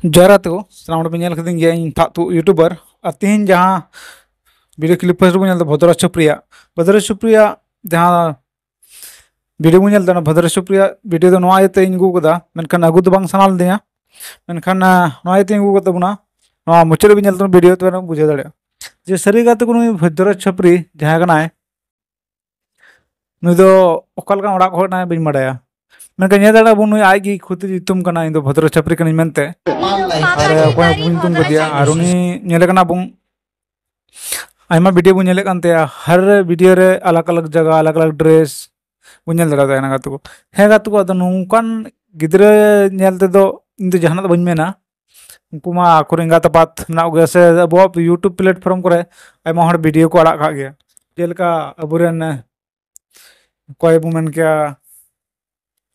जरा तो सामने पे खेल इन फातु यूट्यूबर तीन जहाँ वीडियो क्लिप फर्स्ट भद्रराज छुप्रिया जहाँ वीडियो बो नेलदा भद्रराज छुप्रिया वीडियो दो नोआ इते इन गुदा मेनखान अगु दो बांग सना लदिया मेनखान नोआ इते इन गुदा बुना नोआ मुचाद बि नेलदा वीडियो तो बुझे दाड़े जे सरी गाते को भद्रराज छुप्री जहाँ कनाय नुई दो ओका लका ओड़ा को नाय बिन बाडाया मेनखान नेल दाड़ा बुन नुई आइ गी खुद युतुम कना इन दो भद्रराज छुप्री कनी मेनते आर ओका युतुम कदिया आर उनी नेले कना बुन आयमा वीडियो बो नेले कान तया हर वीडियो रे अलग अलग जगह अलग अलग ड्रेस बुझल दाड़ा गाते को हे गाते को नौकान गिद्रा नेलते दो इन दो जहां बन मेना उनको मा आकुरें गाते पात ना गया से अब यूट्यूब प्लेटफॉर्म करे आयमा हर वीडियो को अड़ा गया जेलका अबुरेन कोई बुमेन क्या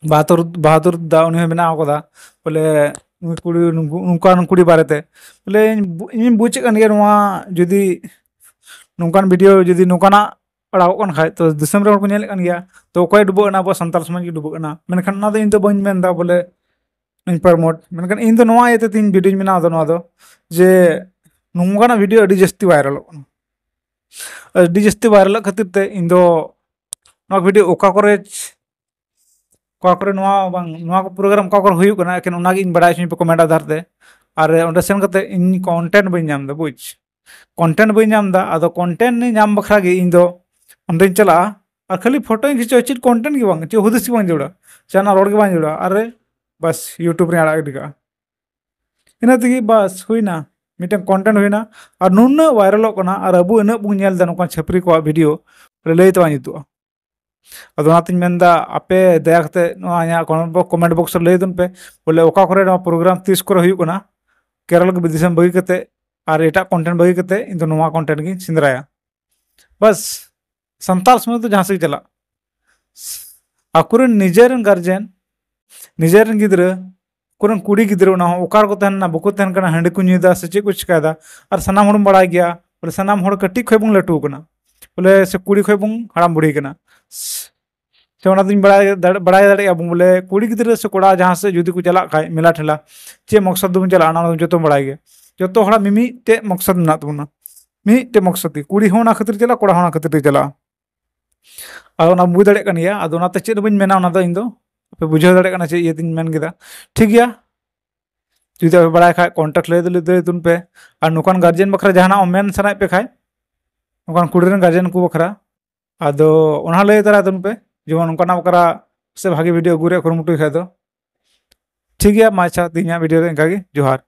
बहादुर बहादुर दा उन्हें बना कोदा बोले कुड़ी नुकान कुड़ी बारेते बोले इन बुझे कन गया नोआ जुदी नुकान वीडियो जुदी नुकाना अड़ाव कन खाय तो दिसम रे को नेल कन गया तो कोई डुबोना अब संताल समाज की डुबोना मेनखान ना दो इन दो बन मेनदा बोले इन प्रमोट मेनखान इन दो नोआ येते तीन वीडियो मेना दो नोआ दो जे नुकाना वीडियो अडी जस्ती वायरल अडी जस्ती वायरल खातिर ते इन दो नोआ वीडियो ओका करे नोआ बांग नोआ को प्रोग्राम का करे हुयु कना एकेन ओना गे इन बडाय पे कमेंट आधार ते आर ओंडे सेन कते इन कंटेंट बइन नाम दा बुझ कंटेंट बइन नाम दा आदो कंटेंट नि नाम बखरा गे इन दो अंदे चला और खाली फोटो खींचो चीज कंटेंट के बांग चे हुदिस बांग जोड़ा चाना रोड के बांग जोड़ा अरे बस यूट्यूब रे आड़ा दिका इना तगी बस हुइना मिटन कंटेंट हुइना और नुन वायरल कना और अबु इना बु नेल दा नोका छपरी को वीडियो लई तो आनितु अदो नातिन मेंदा आपे दया कते नोआ कमेंट बॉक्स लई दुन पे बोले ओका करे नोआ प्रोग्राम तीस करे हुयु कना केरल के दिसम बगी कते और एटा कंटेंट बगी कते इन दो नोआ कंटेंट गी सिंदराया बस संताल समय तो जहाँ से चला आकुरन निजेरन गार्जियन निजेरन गिद्रा कुरन कुड़ी गिद्रा ना ओकार को तहन ना बको तहन कना हंडे को न्यूदा से चे कुछ कायदा और सनाम होड़ बड़ा गया बोले सनाम होड़ कटी खय बुं लटू कना बोले से कुड़ी खय बुं हड़ाम बुढ़ी कना से ओना दिन बड़ा दाड़े अब बोले कुड़ी गिद्रा से कोड़ा जहाँ से जुदी को चला खाय मेला ठेला चे मकसद दुन चला ना जतो बड़ा गया जतो हड़ा मिमी ते मकसद ना तबना मी ते मकसद कुड़ी होना खातिर चला कोड़ा होना खातिर चला और बुझ दाड़े कन गया अदो नाते चेद बइन मेना ना इन दो पे बुझाव दाड़े कना चे ये दिन मेन केदा ठीक गया जुदी आप बड़ा खाय कॉन्टैक्ट ले तुन पे और नुकान गार्जियन बखरा जहाना मेन सनाय पे खाय नुकान कुड़ी गार्जियन को बखरा अदो ओना ले तारा तुन पे जेमन नुकाना बखरा से भागी वीडियो गुरे कुरुमुटु खाय दो ठीक गया माछा तीना वीडियो इनका जोहार।